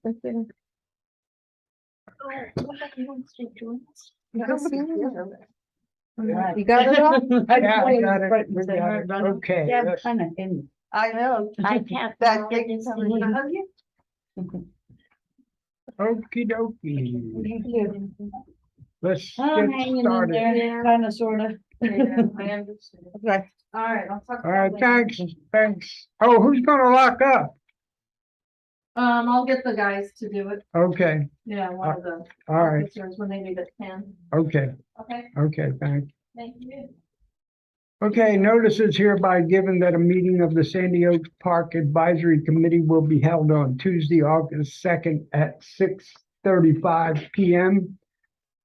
You got it all? Yeah, I got it. We got it. Okay. Yeah, let's- kind of in. I know. I have That not big been cover. seeing- Okie dokie. Let's Oh, get hanging in started. there. Kind of, sort of. Okay. All right, I'll talk. All right, thanks. Oh, who's gonna lock up? I'll get the guys to do it. Okay, Yeah, one of the all right, officers when they leave at 10. okay, Okay, thanks. thank you. Okay, notice is hereby given that a meeting of the Sandy Oaks Park Advisory Committee will be held on Tuesday, August 2nd at 6:35 PM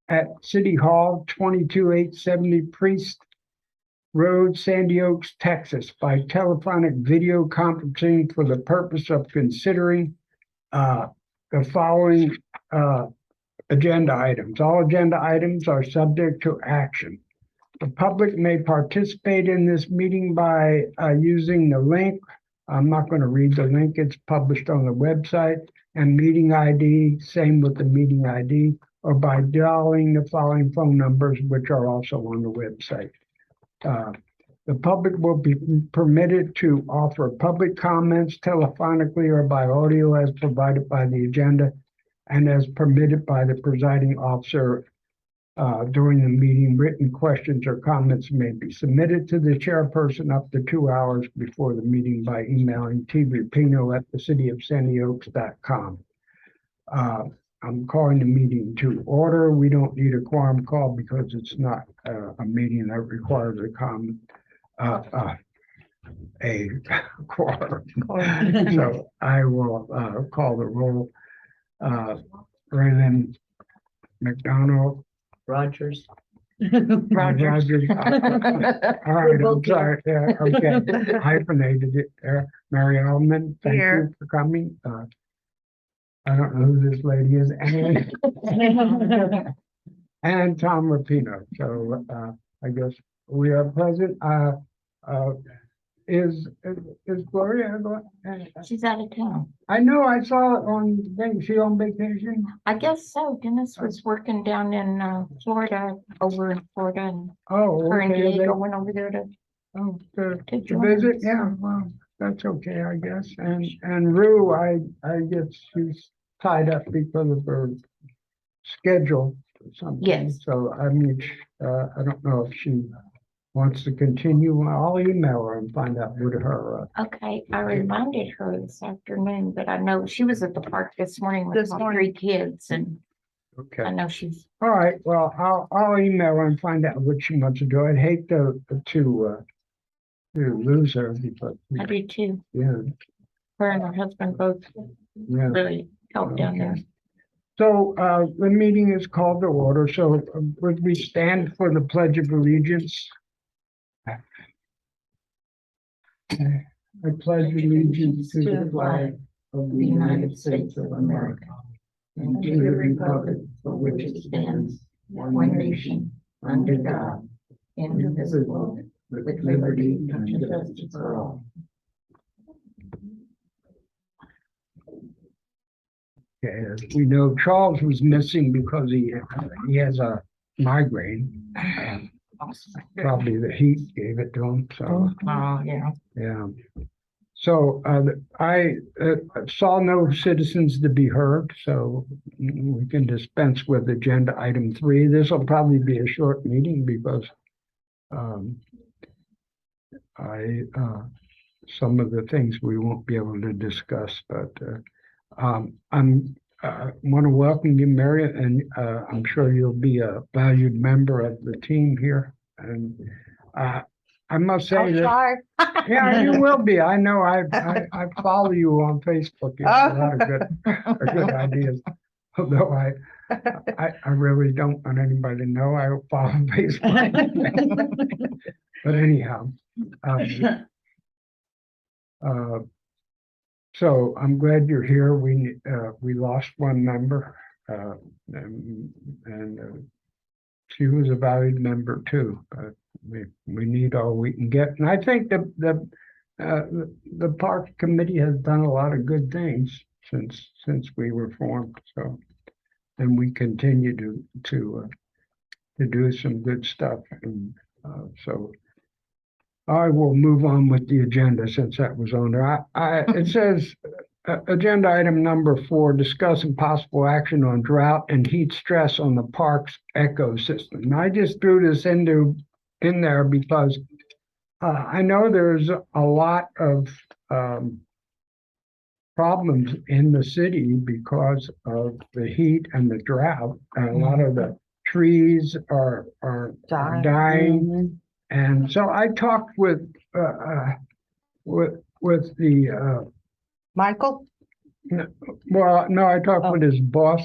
at City Hall, 22870 Priest Road, Sandy Oaks, Texas, by telephonic video conferencing for the purpose of considering the following agenda items. All agenda items are subject to action. The public may participate in this meeting by using the link. I'm not going to read the link. It's published on the website, and meeting ID, same with the meeting ID, or by dialing the following phone numbers, which are also on the website. The public will be permitted to offer public comments telephonically or by audio as provided by the agenda and as permitted by the presiding officer during the meeting. Written questions or comments may be submitted to the chairperson up to 2 hours before the meeting by emailing tvrepino@thecityofsandyoaks.com. I'm calling the meeting to order. We don't need a quorum call because it's not a meeting that requires a quorum. So I will call the roll. Raylan McDonald. Rogers. Rogers. All right, I'm sorry. Yeah, okay. Hyphenated it there. Mary Allman, thank you for coming. I don't know who this lady is. And Tom Rapino. So I guess we are present. Is Gloria? She's out of town. I know I saw it on thing. She on vacation? I guess so. Dennis was working down in Florida, over in Florida, and Oh, her and okay. Diego went over there to To join visit, us. yeah, well, that's okay, I guess. And Rue, I guess she's tied up because of her schedule or something. Yes. So I mean, I don't know if she wants to continue. I'll email her and find out what her, Okay, I reminded her this afternoon, but I know she was at the park this morning with This my morning. 3 kids, and I okay. know she's, All right, well, I'll email her and find out what she wants to do. I'd hate to lose her because, I do too. yeah, Her and her husband both yeah. really helped down there. So the meeting is called to order. So would we stand for the Pledge of Allegiance? I pledge allegiance to the flag of The United States of America, and to the republic for which it stands, one nation, under God, indivisible, with liberty and justice for all. Okay, as we know, Charles was missing because he has a migraine. Probably the heat gave it to him, so. Oh, yeah. Yeah. So I saw no citizens to be heard, so we can dispense with agenda item 3. This will probably be a short meeting because some of the things we won't be able to discuss, but I'm want to welcome you, Mary, and I'm sure you'll be a valued member of the team here. And I must say that, yeah, you will be. I know. I follow you on Facebook. You have a lot of good ideas. Although I really don't want anybody to know I follow Facebook. But anyhow, so I'm glad you're here. We lost one member, and she was a valued member too. But we need all we can get, and I think the park committee has done a lot of good things. since we were formed, so. And we continue to do some good stuff, and, so. I will move on with the agenda since that was on there. It says, agenda item number 4, discuss and possible action on drought and heat stress on the park's ecosystem. And I just threw this in there because I know there's a lot of problems in the city because of the heat and the drought. And a lot of the trees are dying. And so I talked with the Michael? well, no, I talked with his boss,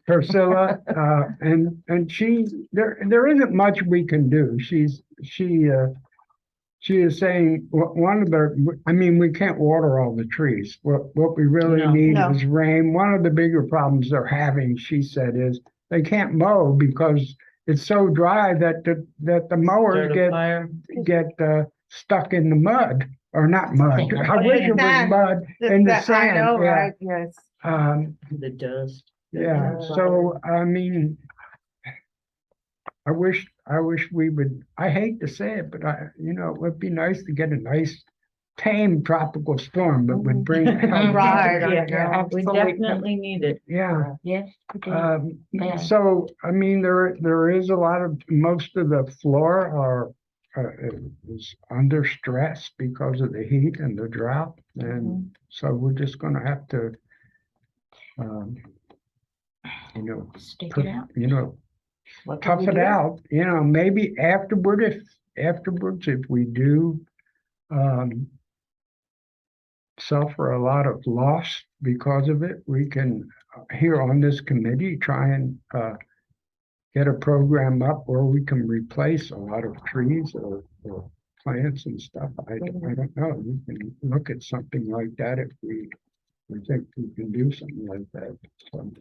Priscilla, and there isn't much we can do. She is saying one of the, I mean, we can't water all the trees. What we really need No. is rain. One of the bigger problems they're having, she said, is they can't mow because it's so dry that the mowers get stuck in the mud, or not mud. I wish it was Sand. mud in the I sand. know, Yeah. right? Yes. The dust. Yeah, so I mean, I wish we would, I hate to say it, but it would be nice to get a nice tame tropical storm that would bring. Right, Yeah, we definitely need it. Yeah, Yes, we do. Yeah. so I mean, there is a lot of, most of the flora is under stress because of the heat and the drought, and so we're just gonna have to, Stick it out. What can tough we it do? out, maybe afterwards, if we do suffer a lot of loss because of it, we can, here on this committee, try and get a program up where we can replace a lot of trees or plants and stuff. I don't know. We can look at something like that if we think we can do something like that. So,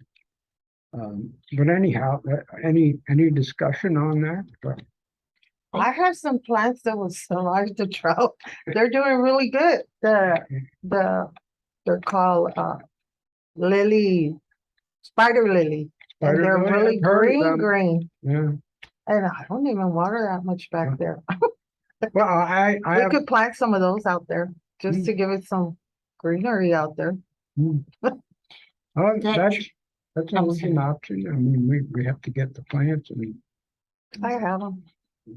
but anyhow, any discussion on that? I have some plants that will survive the drought. They're doing really good. They're called lily, spider lily. And Spider they're lily, really I've heard of them. green. Yeah. And I don't even water that much back there. Well, I We have. could plant some of those out there just to give it some greenery out there. Oh, That- that's always an option. I mean, we have to get the plants and. I have them.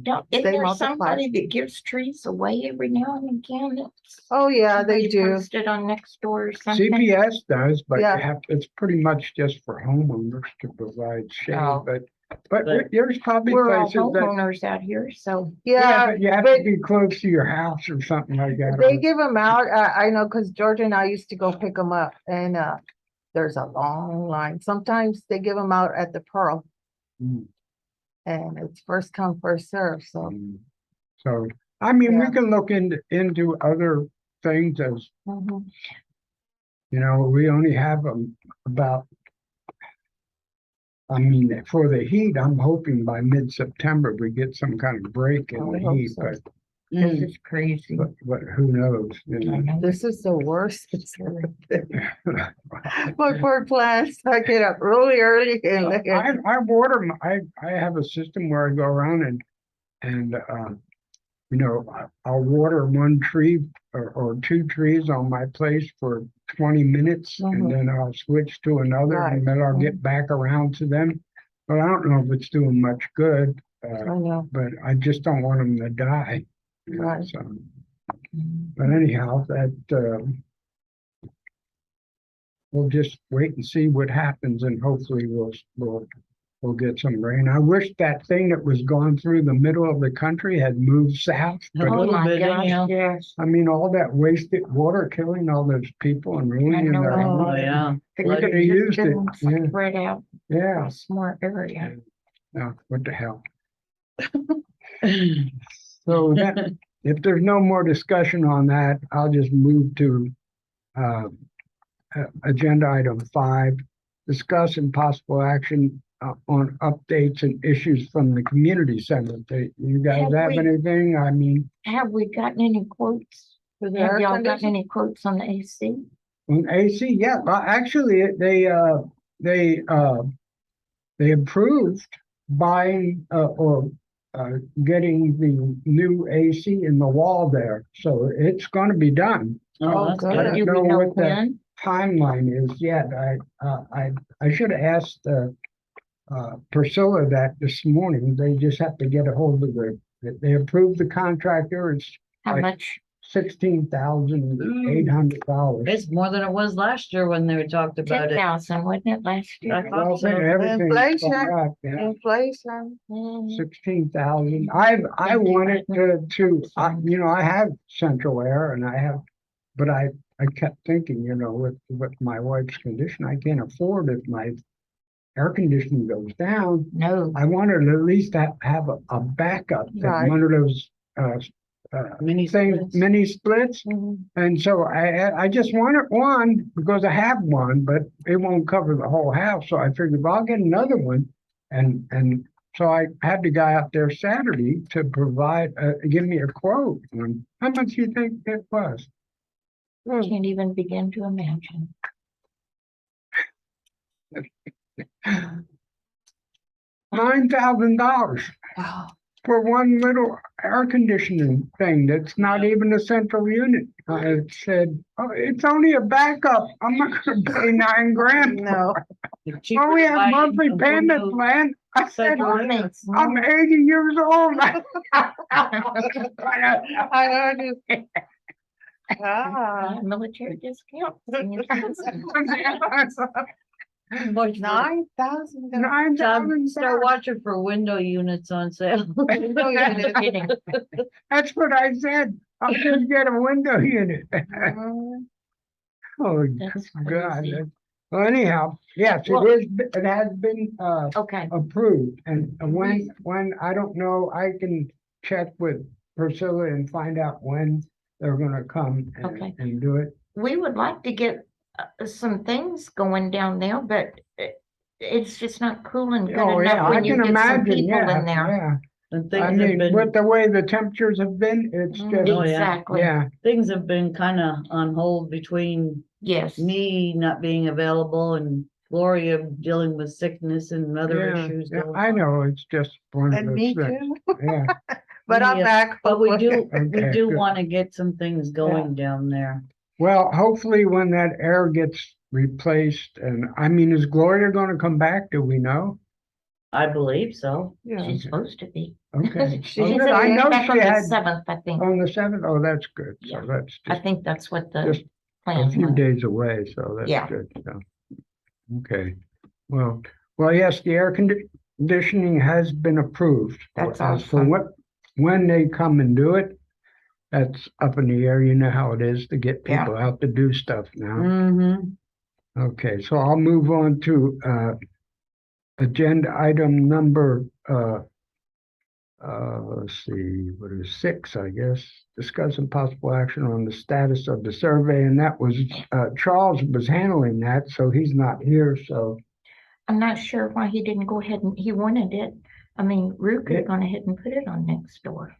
Don't, isn't They there multiply. somebody that gives trees away every now and again? Oh, yeah, they Somebody do. posted on Nextdoor or something. CPS does, but Yeah. it's pretty much just for homeowners to provide shade, Oh. but But- there's probably We're all places that. homeowners out here, so. Yeah, But you have but to be close to your house or something like that. they give them out. I know, cause Georgia and I used to go pick them up, and there's a long line. Sometimes they give them out at the Pearl, Mm, and it's first come, first serve. So So, I mean, we Yeah. can look into other things as, mhm. we only have about. I mean, for the heat, I'm hoping by mid-September we get some kind of break in I the hope heat, so. but This is crazy. but who knows? I know. This is the worst. My poor plants. I get up really early and look at. I water, I have a system where I go around and I'll water one tree or two trees on my place for 20 minutes and Mhm. then I'll switch to another Right. and then I'll get back around to them. But I don't know if it's doing much good, I know, but I just don't want them to die. right. So, but anyhow, we'll just wait and see what happens and hopefully we'll get some rain. I wish that thing that was going through the middle of the country had moved south. But Oh little my bit gosh, anyhow. yes. I mean, all that wasted water killing all those people and ruining know. their Oh, homes. yeah. We could have Just used it. didn't Yeah, Spread out yeah. a smart area. No, what the hell? So that, if there's no more discussion on that, I'll just move to agenda item 5, discuss and possible action on updates and issues from the community center. You guys Have have we- anything? I mean, Have we gotten any quotes? For the Have air y'all gotten conditioning? any quotes on the AC? On AC, yeah, well, actually, they approved buying, getting the new AC in the wall there, so it's gonna be done. Oh, that's good. I good. don't Do know we know what the when? timeline is yet. I should have asked, Priscilla that this morning. They just have to get a hold of they approved the contractor. It's How like much? $16,800. It's more than it was last year when they talked about 10,000, it. wasn't it last I year? thought Well, so. everything's Inflation. gone up, yeah. Inflation. Mm, 16,000. I wanted you know, I have central air and but I kept thinking, you know, with my wife's condition, I can't afford if my air conditioning goes down. No, I wanted to at least have a backup, Right. one of those, Mini things, splits. mini splits. Mhm. And so I just wanted one because I have one, but it won't cover the whole house. So I figured, well, I'll get another one. And so I had the guy out there Saturday to give me a quote. And how much do you think it was? can't even begin to imagine. $9,000 Wow. for one little air conditioning thing that's not even a central unit. I said, oh, it's only a backup. I'm not gonna pay $9,000. No. It's cheaper Oh, we to have buy monthly a payment window- plan. I said, Central That makes I'm more- 80 years old. I know, just. Ah. Military discount. Much for- 9,000. Tom, start $9,000. watching for window units on sale. Window unit. Kidding. That's what I said. I'll just get a window unit. Mhm. Oh, That's God. crazy. Well, anyhow, yes, Well- it has been, Okay, approved, and when, I don't know, I can check with Priscilla and find out when they're gonna come Okay. and do it. we would like to get some things going down there, but it's just not cool and good Oh, yeah, enough I when you can get some imagine, people yeah, in there. yeah. And I things have mean, with been, the way the temperatures have been, it's Mm. just, Oh, yeah. Exactly, yeah, things have been kind of on hold between yes. me not being available and Gloria dealing with sickness and other yeah, issues yeah, going I on. know, it's just one of And those me things, too. yeah. But I'm Yeah, back. But we hopefully. we Okay, do good. want to get some things going down there. Well, hopefully when that air gets replaced, and I mean, is Gloria gonna come back? Do we know? I believe so. Yeah. She's supposed to be. Okay. She Oh, She's good. I know back she on the had 7th, I think. on the 7th. Oh, that's good. So Yeah. that's I just think that's what the just a plan few was. days away, so that's Yeah. good. So, okay. Well, yes, the air conditioning has been approved. That's As for awesome. when they come and do it, that's up in the air. You know how it is to get Yeah. people out to do stuff now. Mm-hmm. Okay, so I'll move on to agenda item number let's see, what is 6, I guess. Discuss some possible action on the status of the survey, and that was Charles was handling that, so he's not here. So I'm not sure why he didn't go ahead and, he wanted it. I mean, Rue could have gone ahead and put it on next door.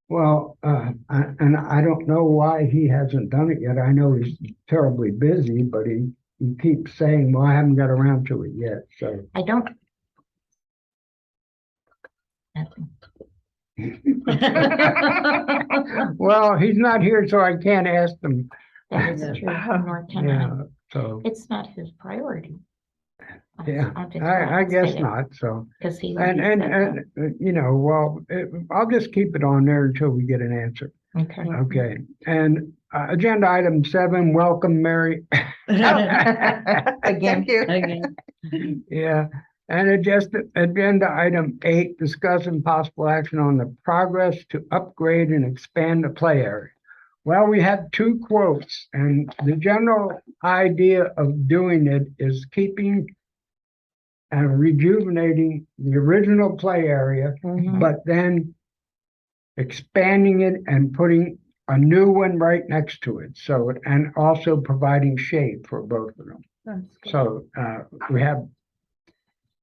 well, and I don't know why he hasn't done it yet. I know he's terribly busy, but he keeps saying, "Well, I haven't got around to it yet." So. I don't. Nothing. Well, he's not here, so I can't ask him. That is Yeah. true, nor can I. Yeah, so, It's not his priority. yeah, I guess not, so. Because he. And, you know, well, I'll just keep it on there until we get an answer. Okay. Okay, and agenda item 7, welcome, Mary. Thank you. Again. Yeah, and agenda item 8, discuss and possible action on the progress to upgrade and expand the play area. Well, we have 2 quotes, and the general idea of doing it is keeping and rejuvenating the original play area, Mhm. but then expanding it and putting a new one right next to it. So, and also providing shade for both of them. That's good. So, we have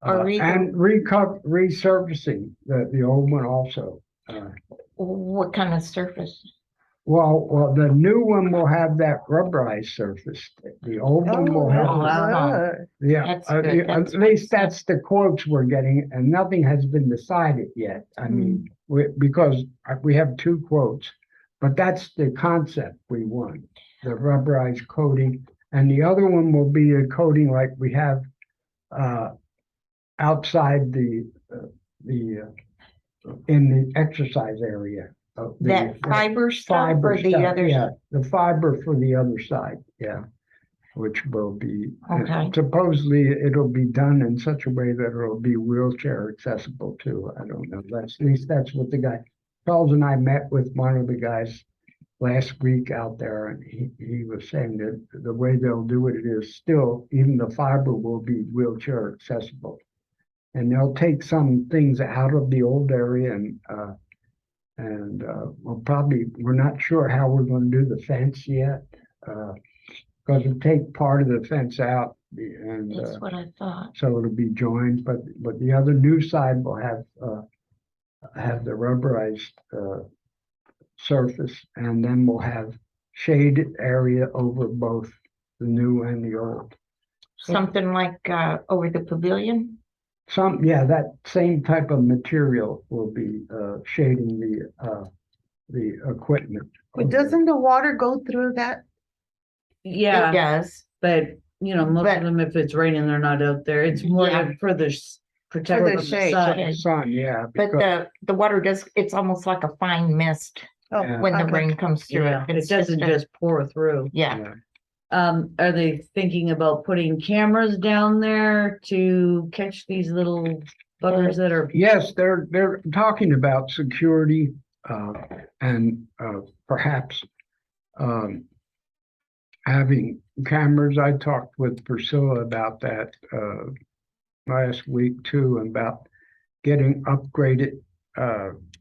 and resurfacing the old one also. What kind of surface? Well, the new one will have that rubberized surface. The old one will have, Oh, wow. good. That's good. at That's least good. that's the quotes we're getting, and nothing has been decided yet. I mean, Hmm. because we have two quotes, but that's the concept we want, the rubberized coating. And the other one will be a coating like we have outside in the exercise area. That fiber stuff Fiber or the stuff, other? yeah, the fiber for the other side, yeah. Which will be, Okay. supposedly it'll be done in such a way that it'll be wheelchair accessible too. I don't know, at least that's what the guy, Charles and I met with one of the guys last week out there, and he was saying that the way they'll do it is still, even the fiber will be wheelchair accessible. And they'll take some things out of the old area and we're not sure how we're gonna do the fence yet. Because we'll take part of the fence out and That's what I thought. so it'll be joined, but the other new side will have the rubberized surface, and then we'll have shaded area over both the new and the old. Something like over the pavilion? Yeah, that same type of material will be shading the equipment. But doesn't the water go through that? It Yeah, does. but you know, most But- of them, if it's raining, they're not out there. It's more Yeah. to further protect the from the shade. sun. Sun, yeah. But because- the water does, it's almost like a fine mist Oh, Yeah. when the okay. rain comes through. Yeah, it It's doesn't a- just pour through. Yeah, yeah. Are they thinking about putting cameras down there to catch these little buggers that are? Yes, they're talking about security, and, perhaps, having cameras. I talked with Priscilla about that, last week too, about getting upgraded,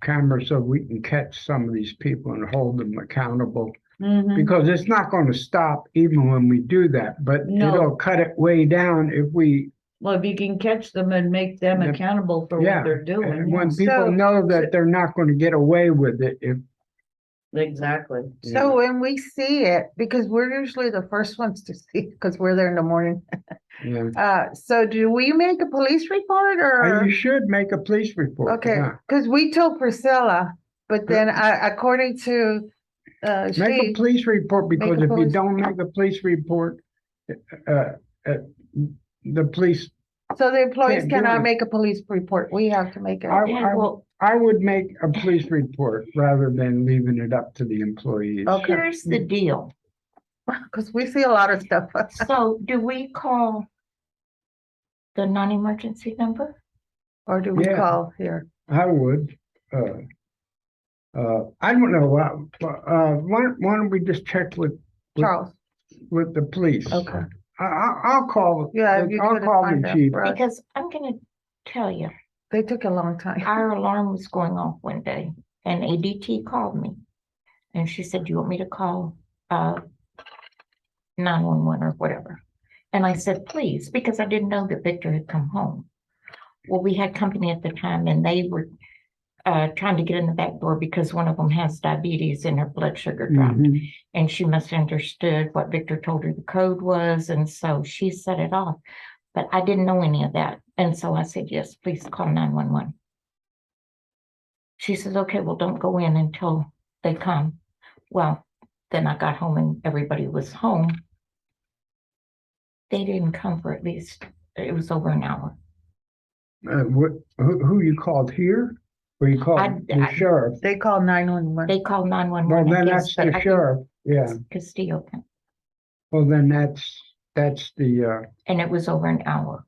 cameras so we can catch some of these people and hold them accountable. Mhm. Because it's not gonna stop even when we do that, but No. it'll cut it way down if we, Well, if you can catch them and make them Yeah. accountable for Yeah, what they're doing. and when yes. people So- know that they're not gonna get away with it if. Exactly. So when we see it, because we're usually the first ones to see, because we're there in the morning. Yeah, So do we make a police report or? you should make a police report. Okay, yeah. because we told Priscilla, but then according to, Make a she, police report, because a if you police- don't make a police report, the police, so the employees Can't do cannot it. make a police report. We have to make it. yeah, well, I would make a police report rather than leaving it up to the employees. Okay. here's the deal. Because we see a lot of stuff. So do we call the non-emergency number? Or do we Yeah. call here? I would, I don't know, why don't we just check with Charles? the police? Okay. I'll call, Yeah, if you I'll could call find the out chief. for us. Because I'm gonna tell you, They took a long time. our alarm was going off one day and ADT called me. And she said, do you want me to call 911 or whatever? And I said, please, because I didn't know that Victor had come home. Well, we had company at the time and they were trying to get in the back door because one of them has diabetes and her blood sugar dropped. Mhm. And she must have understood what Victor told her the code was, and so she set it off. But I didn't know any of that, and so I said, yes, please call 911. She says, okay, well, don't go in until they come. Well, then I got home and everybody was home. They didn't come for at least, it was over an hour. Who you called here? Or you called the I- sheriff? They called 911. They called Well, 911. then I that's guess, but the I think sheriff, yeah. Castillo, Well, then that's the, and it was over an hour.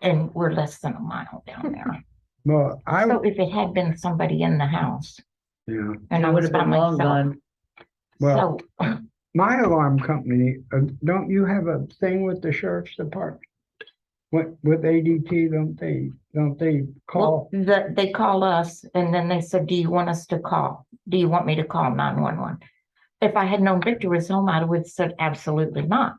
And we're less than a mile down there. well, So if it had been somebody in the house yeah. and I It would was have by been long myself. gone. Well, So, my alarm company, don't you have a thing with the sheriff's department? With ADT, don't they well, call? they call us and then they said, do you want us to call? Do you want me to call 911? If I had known Victor was home, I would have said absolutely not,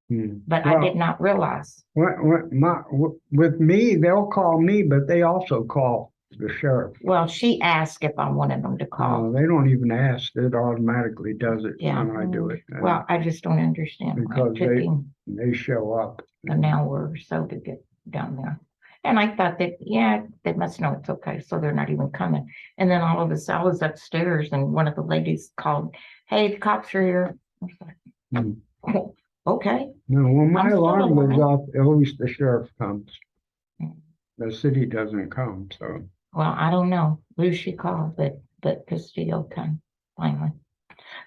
Hmm. but I Well, did not realize. With me, they'll call me, but they also call the sheriff. Well, she asked if I wanted them to call. They don't even ask, it automatically does it Yeah. when I do it. And Well, I just don't understand why Because it took him they show up. an hour or so to get down there. And I thought that, yeah, they must know it's okay, so they're not even coming. And then all of a sudden, I was upstairs and one of the ladies called, "Hey, the cops are here." I was like, Hmm. "Oh, okay." No, when my I'm still alarm goes alive. off, at least the sheriff comes. Mm. The city doesn't come, so. Well, I don't know who she called, but Castillo come finally.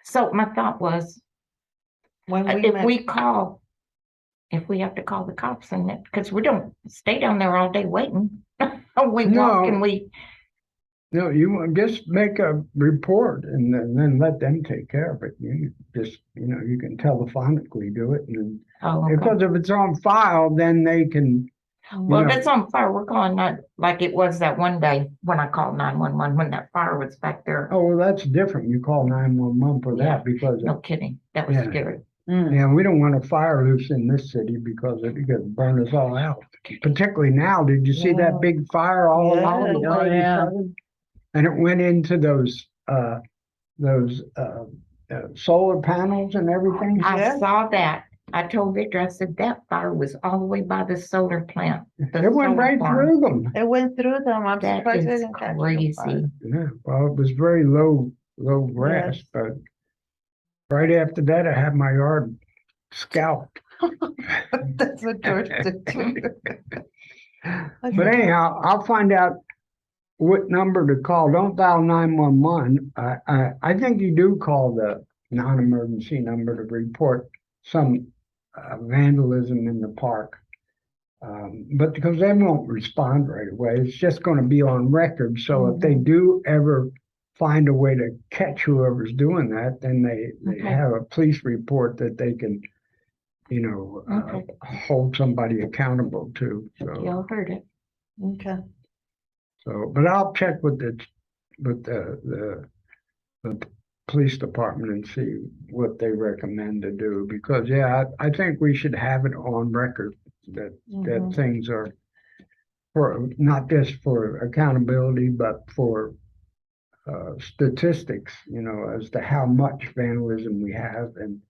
So my thought was, When we if met, we call, if we have to call the cops and it, because we don't stay down there all day waiting. We walk and No. we, No, you just make a report and then let them take care of it. You just, you can telephonically do it. And oh, okay. because if it's on file, then they can, Well, know- if it's on fire, we're calling not like it was that one day when I called 911 when that fire was back there. oh, well, that's different. You call 911 for Yeah. that because, No kidding. That was Yeah. scary. yeah, we don't want a fire loose in this city because it could burn us all out. Particularly now, did you see Yeah. that big fire all along the Yeah. Oh, way? yeah. And it went into those solar panels and everything. I Yeah. saw that. I told Victor, I said, that fire was all the way by the solar plant. the It went solar right farm. through them. it went through them. I'm That surprised they is didn't catch it on crazy. fire. Yeah, well, it was very low grass, Yes. but right after that, I had my yard scalped. That's what George did too. But anyhow, I'll find out what number to call. Don't dial 911. I think you do call the non-emergency number to report some vandalism in the park. But because they won't respond right away, it's just going to be on record. So if they do ever find a way to catch whoever's doing that, then they Okay. have a police report that they can, Okay. hold somebody accountable to. So. Y'all heard it. Okay. So, but I'll check with the police department and see what they recommend to do, because yeah, I think we should have it on record that Mhm. things are for, not just for accountability, but for statistics, as to how much vandalism we have, and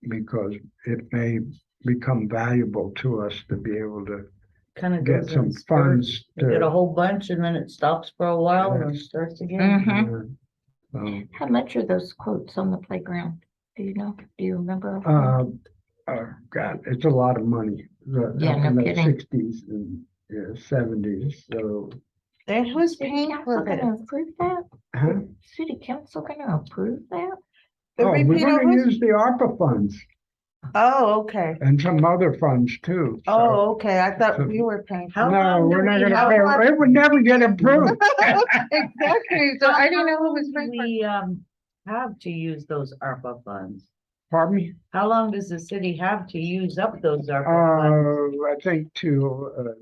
because it may become valuable to us to be able to Kind of get goes some in spurts. funds You get a to. whole bunch and then it stops for a while and then Yes. starts again. Mhm. So, How much are those quotes on the playground? Do you know? Do you remember? God, it's a lot of money. Yeah, no in the kidding. 60s and 70s. So, And who's City paying council for gonna this? approve that? huh? City council gonna approve that? The Oh, we're repeater going to was- use the ARPA funds Oh, okay. and some other funds too. so- Oh, okay. I so- thought we were paying. How No, long we're do not we gonna have- pay, it would never get approved. Exactly. So I didn't know who was paying for. We have to use those ARPA funds. Pardon me? How long does the city have to use up those ARPA funds? I think to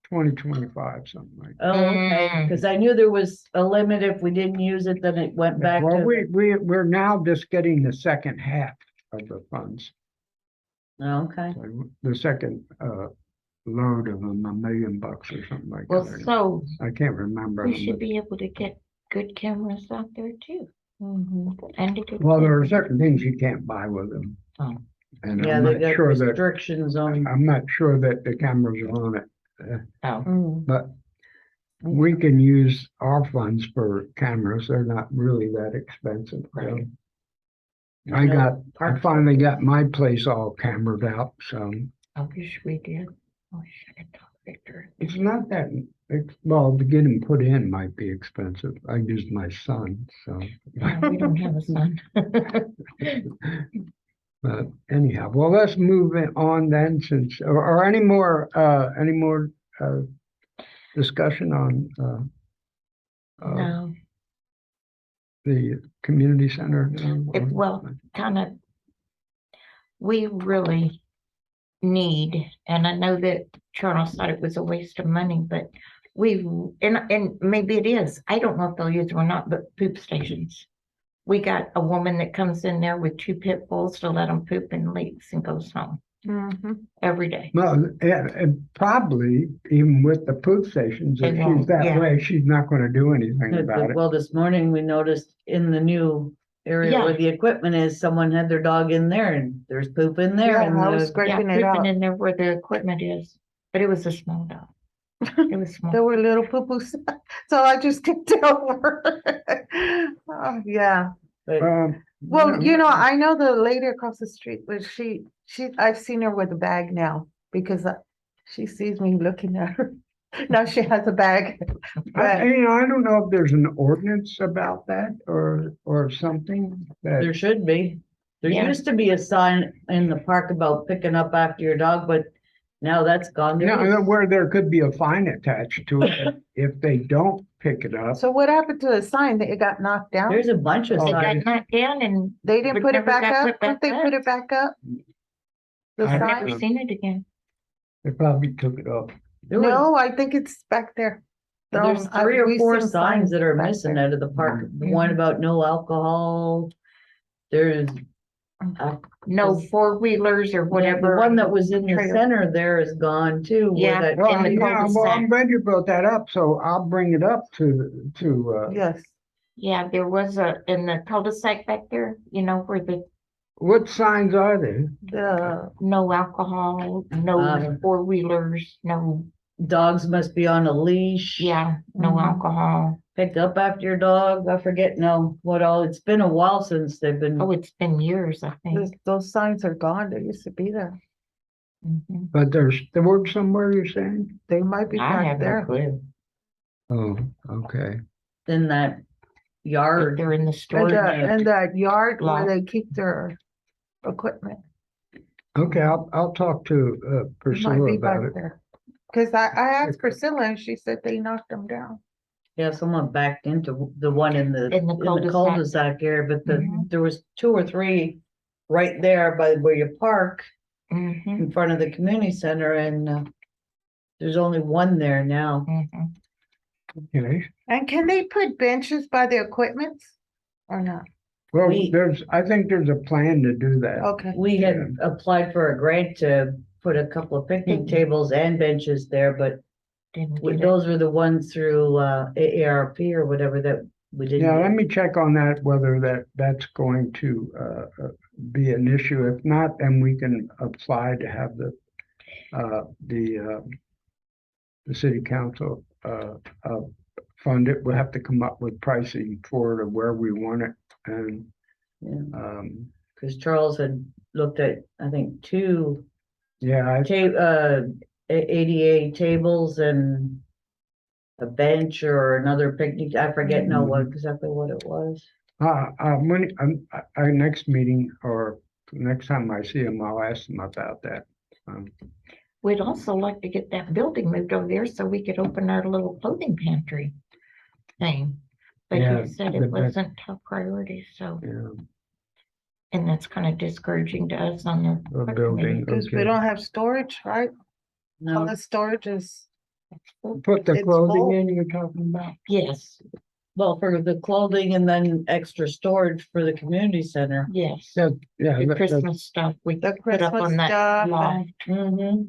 2025, something like that. Oh, okay, Mm. because I knew there was a limit. If we didn't use it, then it went back Well, to. we're now just getting the second half of the funds. Okay, The second load of them, $1 million or something like Well, that. so I can't remember. we them, should but- be able to get good cameras out there too. Mhm. And a good. Well, there are camera. certain things you can't buy with them. Oh. And yeah, I'm they not got sure that, restrictions on. I'm not sure that the cameras are on it, Oh, Mm. but we can use our funds for cameras. They're not really that expensive. so. Right. I finally got my place all cambered out, so I wish we did. I wish I could talk Victor. it's not that, well, to get them put in might be expensive. I used my son, so. Yeah, we don't have a son. But anyhow, well, let's move it on then, since, or any more discussion on No, the community center? well, kind of, we really need, and I know that Charles thought it was a waste of money, but and maybe it is. I don't know if they'll use them or not, but poop stations. We got a woman that comes in there with 2 pit bulls to let them poop and leaks and goes home. Mhm. every day. Well, and probably even with the poop stations, They if she's won't, that yeah. way, she's not gonna do anything about it. Well, this morning we noticed in the new area where Yeah. the equipment is, someone had their dog in there and there's poop in there Yeah, and I was the, Yeah, scraping it creeping out. in there where the equipment is, but it was a small dog. It was small. There were little poo-poos, so I just kicked it over. Oh, yeah, but well, you know, I know the lady across the street, but I've seen her with a bag now because she sees me looking at her. Now she has a bag. But I don't know if there's an ordinance about that or something that, there should be. There Yeah. used to be a sign in the park about picking up after your dog, but now that's gone. There no, is- where there could be a fine attached to it if they don't pick it up. so what happened to the sign? It got knocked down? There's a bunch of Oh, It signs. got knocked down and They didn't but put it never back got up? put back Didn't they put up. it back up? The I I've don't never sign? seen it again. They probably took it off. There was- No, I think it's back there. There's I- 3 or we've 4 seen signs that are back missing there. out of the park. The one Mhm. about no alcohol. There's No Is- four-wheelers or the whatever. one that was in the trail. center there is gone too. where Yeah. that- Well, In the yeah, well, cul-de-sac. I'm glad you brought that up, so I'll bring it up Yes, Yeah, there was in the cul-de-sac back there, where the what signs are there? no alcohol, no Um, four-wheelers, no, Dogs must be on a leash. yeah, no Mhm. alcohol. Pick up after your dog. I forget no what all. It's been a while since they've been. Oh, it's been years, I think. those signs are gone. They used to be there. Mhm. But there's the word somewhere you're saying? They might be I back have no there. clue. Oh, okay. in that If yard. they're in the And store. that yard where Lot. they keep their equipment. Okay, I'll talk to It might Priscilla be about back it. there. Cause I asked Priscilla and she said they knocked them down. Yeah, someone backed into the one in the In the cul-de-sac. cul-de-sac area, but Mhm. there was 2 or 3 right there by where you park Mhm, in front of the community center, and there's only one there now. mhm. Okay. And can they put benches by the equipment or not? Well, We- I think there's a plan to do that. Okay, We had applied for a grant to put a couple of picnic Mhm. tables and benches there, but Didn't get it. those were the ones through AARP or whatever that we didn't. Yeah, get. let me check on that, whether that's going to be an issue. If not, then we can apply to have the city council fund it. We'll have to come up with pricing for it of where we want it. And Yeah, cause Charles had looked at, I think, 2 yeah, ADA tables and a bench or another picnic. I forget now what exactly what it was. when our next meeting or next time I see him, I'll ask him about that. We'd also like to get that building moved over there so we could open our little clothing pantry thing. But Yeah, he said the it best- wasn't top priority, so, Yeah, and that's kind of discouraging to us on the. the park building. committee. cause we Okay. don't have storage, right? All No, the storage is, Put the it's clothing full. in you're talking about? Yes, well, for the clothing and then extra storage for the community center. yes. Yeah, yeah. The that- Christmas stuff we the put up Christmas on that stuff. loft. Mm-hmm.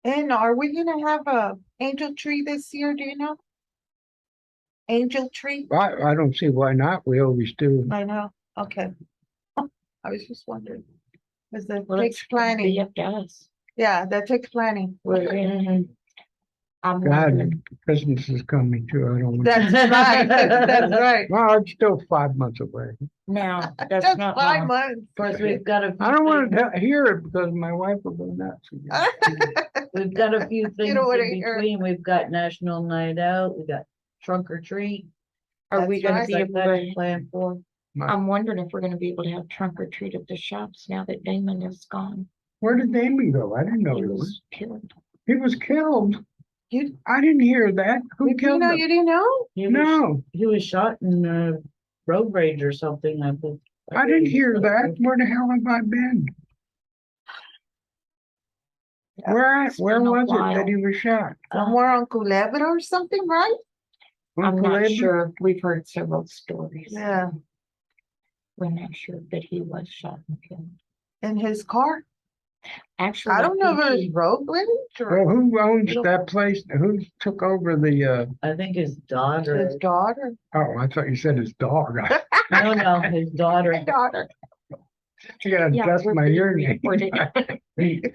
And are we gonna have a angel tree this year, do you know? Angel tree? I don't see why not. We always do. I know, okay. I was just wondering. Cause that Well, takes it's planning, be up to us. yeah, that takes planning. We're in. I'm God, wondering, Christmas is coming too. I don't want. That's right, that's right. Well, it's still 5 months away. now, that's Just not 5 long. months. Of course, we've got a. I don't want to hear it because my wife will go nuts. We've got a few things don't wanna in hear it. between. We've got National Night Out, we got trunk or treat. Are we That's gonna right. be Like able that to, to plan for. I'm wondering if we're gonna be able to have trunk or treat at the shops now that Damon is gone. Where did Damon go? I didn't know He he was. was killed. He was killed. You, I didn't hear that. Who you killed know, him? you didn't know? He was, No, he was shot in a road rage or something, I think. I didn't hear that. Where the hell have I been? Yeah, Where it's where been a was it while. that he was shot? Somewhere on Culebra or something, right? I'm Uncle not Abe? sure. We've heard several stories. Yeah. We're not sure, but he was shot and killed. In his car? Actually, I don't know think if it he- was road rage Well, or who owns that place? Who took over the, I think his daughter, his daughter. oh, I thought you said his dog. no, his daughter. Daughter, I gotta Yeah, adjust we're my being hearing recorded. aid.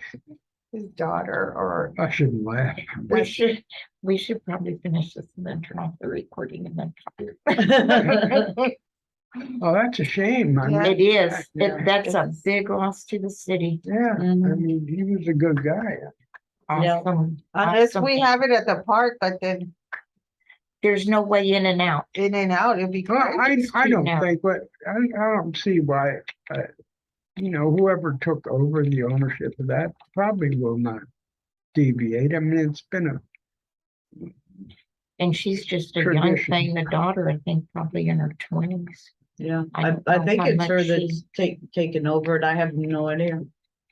his daughter, or I shouldn't laugh. We should probably finish this and then turn off the recording and then. Oh, that's a shame. I Yeah. mean, It is, Yeah. that's a big loss to the city. yeah, I Mhm. mean, he was a good guy. Yeah. Awesome. unless awesome. we have it at the park, but then There's no way in and out. in and out, it'd be Well, great. I don't now. think, but I don't see why, whoever took over the ownership of that probably will not deviate. I mean, it's been a, And she's just a young Tradition. thing, the daughter, I think, probably in her 20s. Yeah, I I, don't I know think how it's her much that's taken over it. I have no idea.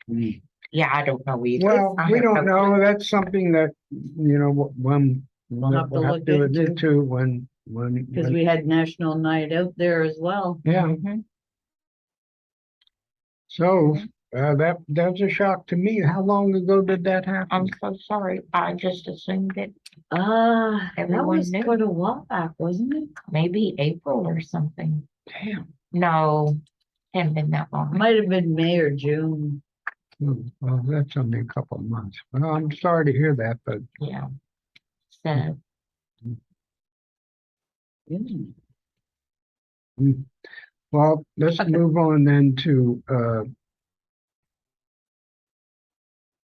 Yeah, I don't know either. well, I we have don't no clue. know. That's something that, when. We'll have to look into when, Because we had National Night Out there as well. yeah, Mhm. so, that's a shock to me. How long ago did that happen? I'm so sorry. I just assumed it That Everyone was knew. quite a while back, wasn't it? maybe April or something. Damn. No, hadn't been that long. Might have been May or June. Well, that's only a couple of months. Well, I'm sorry to hear that, but Yeah. Sad. Mm. well, let's Okay. move on then to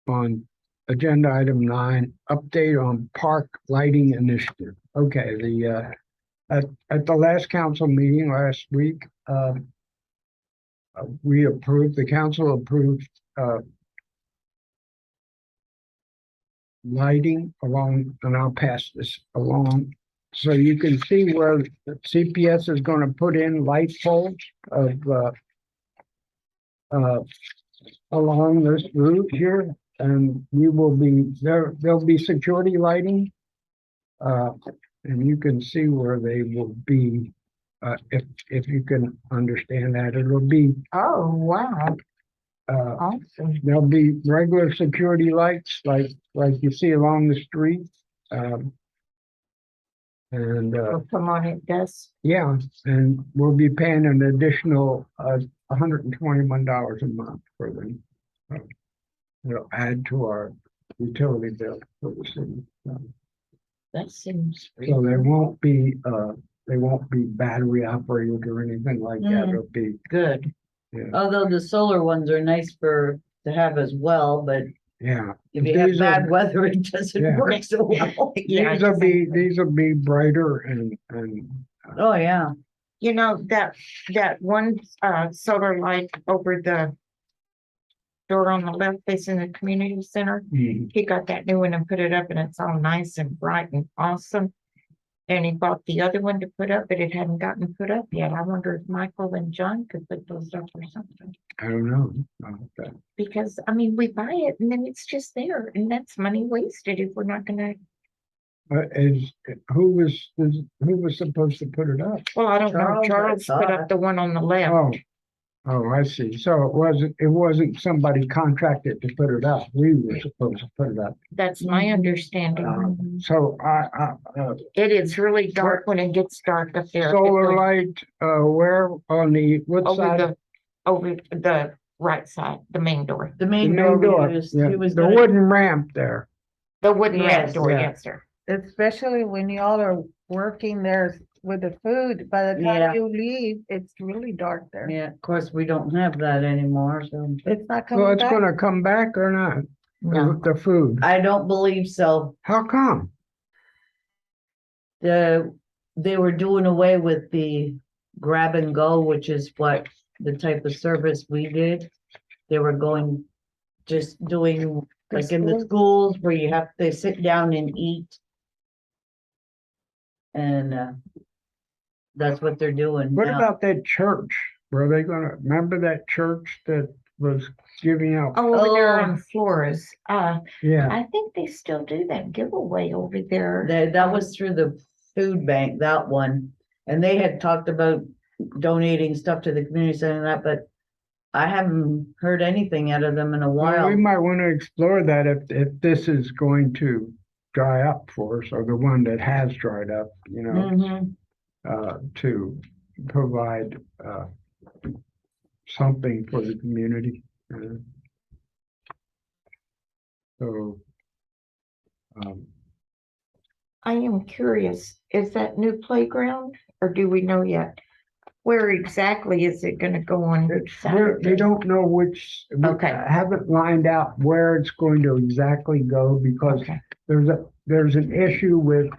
on agenda item 9, update on park lighting initiative. Okay, at the last council meeting last week, the council approved lighting along, and I'll pass this along. So you can see where the CPS is gonna put in light poles of along this route here, and we will be, there'll be security lighting. And you can see where they will be, if you can understand that, it'll be, Oh, wow. Awesome. there'll be regular security lights like you see along the street. And, We'll come on at dusk. yeah, and we'll be paying an additional, $121 a month for them. It'll add to our utility bill for the city. That seems. So they won't be battery operated or anything like that. Mm. It'll be, Good. Although the solar ones are nice to have as well, but yeah. if you have These are- bad weather, it doesn't Yeah. work so well. Yeah. These will be brighter and, Oh, yeah. You know, that one solar light over the door on the left facing the community center, he got that new one and put it up and it's all nice and bright and awesome. And he bought the other one to put up, but it hadn't gotten put up yet. I wonder if Michael and John could put those up or something. I don't know. Because, I mean, we buy it and then it's just there and that's money wasted if we're not gonna, Who was supposed to put it up? well, I don't know. Charles, I Charles put thought. up the one on the left. Oh, I see. So it wasn't somebody contracted to put it up. We were supposed to put it up. That's my Mhm. understanding. So It is really dark when it gets dark up there. solar light, where on what Over side? over the right side, the main door, The The main main door door, we used, yeah, he was the gonna, wooden ramp there. the wooden ramp Yes, door, yeah. yes, sir. Especially when y'all are working there with the food, by the Yeah. time you leave, it's really dark there. yeah, of course, we don't have that anymore, so. It's not Well, coming it's back. gonna come back or not? No, The food. I don't believe so. How come? They were doing away with the grab and go, which is what the type of service we did. They were just doing like in the schools where they sit down and eat. And that's what they're doing What now. about that church? Were they gonna, remember that church that was giving out? oh, over there Oh. on Flores, Yeah, I think they still do that giveaway over there. That was through the food bank, that one. And they had talked about donating stuff to the community center and that, but I haven't heard anything out of them in a Well, we while. might want to explore that if this is going to dry up for us, or the one that has dried up, you know, Mhm. to provide, something for the community. So, I am curious, is that new playground or do we know yet? Where exactly is it gonna go on we Saturday? don't know which, we Okay. haven't lined out where it's going to exactly go because Okay, there's an issue with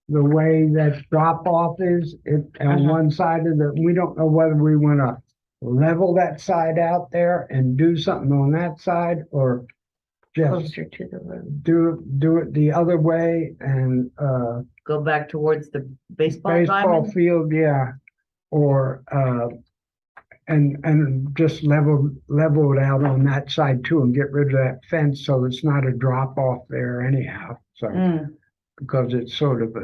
the way that drop off is on Uh-huh. one side of we don't know whether we want to level that side out there and do something on that side or just closer to the road. do it the other way and Go back towards the baseball baseball diamond. field, yeah, or and just level it out on that side too and get rid of that fence so it's not a drop off there anyhow. So Mm, because it's sort of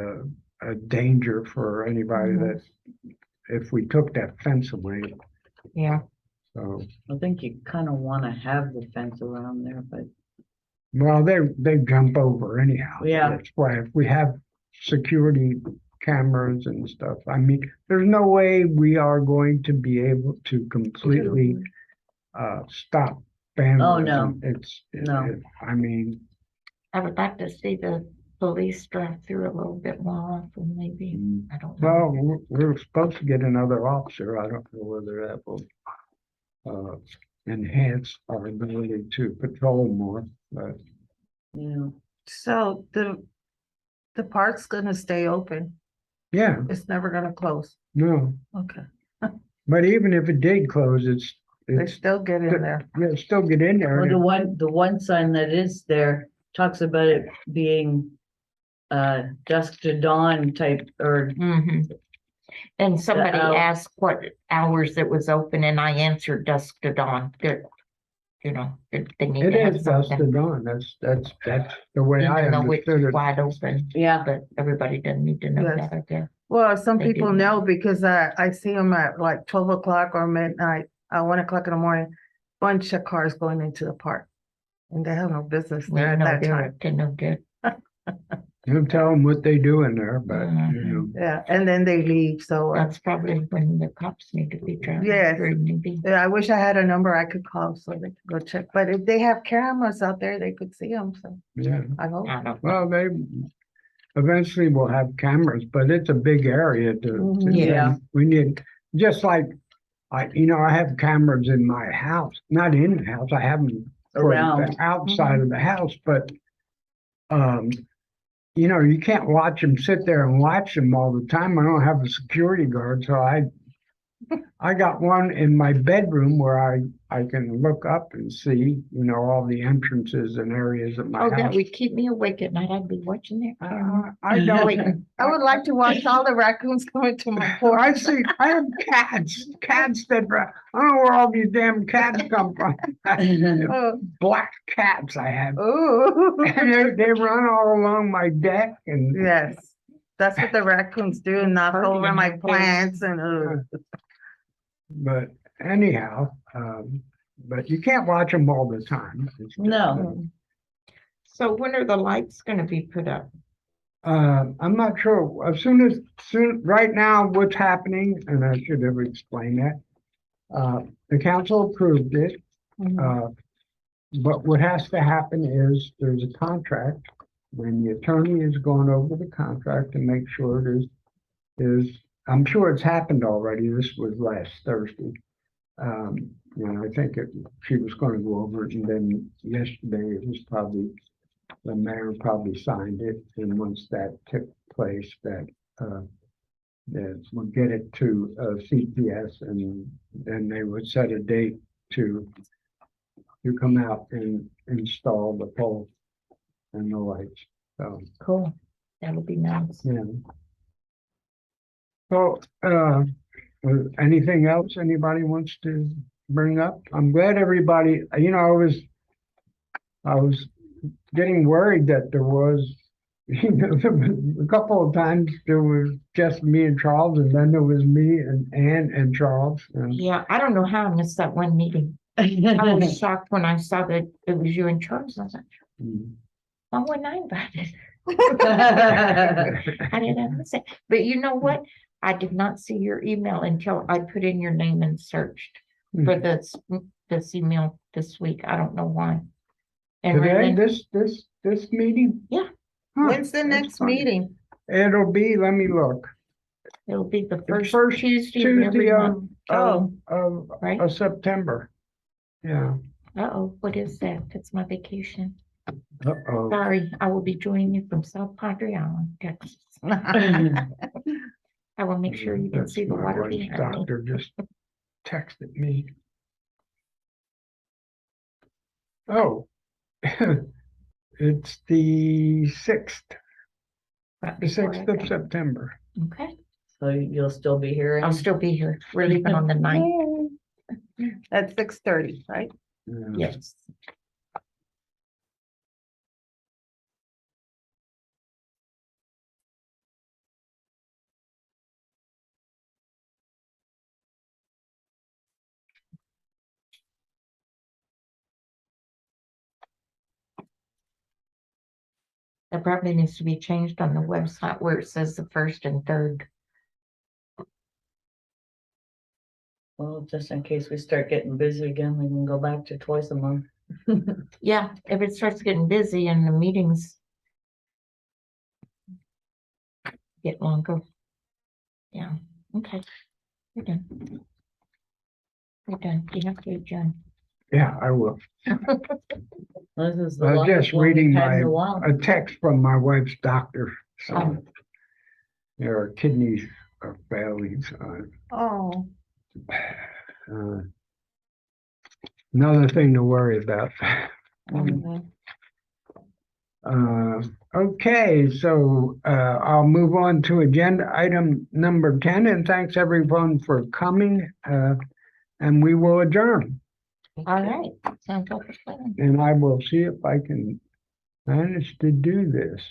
a danger for anybody Mhm. that if we took that fence away. Yeah, So I think you kind of want to have the fence around there, but well, they jump over anyhow. Yeah. That's why if we have security cameras and stuff, I mean, there's no way we are going to be able to completely stop vandalism. no. It's No. I mean, I would like to see the police drive through a little bit more often, maybe. I don't well, know. we're supposed to get another officer. I don't know whether that will enhance our ability to patrol more, but yeah. So the park's gonna stay open. yeah, It's never gonna close. no. Okay, But even if it did close, they still get in there. yeah, still get in there. Well, and the one sign that is there talks about it being dusk to dawn type or Mhm. And somebody hour. asked what hours it was open and I answered dusk to dawn. Good. You know, they need It to have is dusk to something, dawn. That's the way I even though it's understood it. wide open, yeah. but everybody doesn't need to know Yes. that, I guess. Well, some They people do. know because I see them at like 12 o'clock or midnight, 1 o'clock in the morning, bunch of cars going into the park. And they have no business We there at know that they're time. up to no good. You tell them what they do in there, but Mm-hmm. you know, Yeah, and then they leave, so, That's probably when the cops need to be driving Yes. through, maybe. yeah, I wish I had a number I could call so they could go check, but if they have cameras out there, they could see them, so yeah. I hope. I don't know. Well, they eventually will have cameras, but it's a big area to Mhm. Yeah. we need, just like I have cameras in my house, not in the house, I have them for Around. the outside of the house, but you can't watch them, sit there and watch them all the time. I don't have a security guard, so I got one in my bedroom where I can look up and see, all the entrances and areas of my Oh, that house. would keep me awake at night. I'd be watching that camera. I don't. Waiting. I would like to watch all the raccoons coming to my porch. I have cats that, I don't know where all these damn cats come from. Oh, Black cats I have. ooh. And they run all along my deck and. Yes, that's what the raccoons do, and knock Party over in my their face. plants and, But anyhow, but you can't watch them all the time. It's just, No. So when are the lights gonna be put up? I'm not sure. Right now, what's happening, and I should have explained that. The council approved it. But what has to happen is there's a contract. When the attorney is going over the contract to make sure I'm sure it's happened already. This was last Thursday. And I think she was going to go over it, and then yesterday it was probably the mayor probably signed it, and once that took place, that we'll get it to CPS, and then they would set a date to come out and install the pole and the lights. So, Cool. That'll be nice. yeah. So, anything else anybody wants to bring up? I'm glad everybody, I was getting worried that there was, You know, there was a couple of times there was just me and Charles, and then there was me and Ann and Charles. And Yeah, I don't know how I missed that one meeting. I was shocked when I saw that it was you and Charles. I was like, why wasn't I invited? I didn't miss it. But you know what? I did not see your email until I put in your name and searched for this email this week. I don't know why. And Today, Raymond, this meeting? Yeah. Huh, When's the that's next funny. meeting? It'll be, let me look. it'll be the The first Tuesday of every Tuesday month. Right? of September. Yeah. Uh-oh, what is that? That's my vacation. Uh-oh. Sorry, I will be joining you from South Padre Island, Texas. I will make sure you can That's see the my water wife's behind me. doctor just texted me. Oh. It's the 6th, Right the before 6th I of go. September. Okay, So you'll still be hearing? I'll still be here. We're leaving on the 9th. At 6:30, right? Yeah. Yes. That probably needs to be changed on the website where it says the 1st and 3rd. Well, just in case we start getting busy again, we can go back to twice a month. Yeah, if it starts getting busy and the meetings get longer. Yeah, okay. We're done. We're done. You have to adjourn. Yeah, I will. This is the I was longest just one we've reading had in a while. a text from my wife's doctor. So Oh. their kidneys are failing. So, Oh, another thing to worry about. Mhm. Okay, so I'll move on to agenda item number 10, and thanks everyone for coming. And we will adjourn. All right, sounds like a plan. And I will see if I can manage to do this.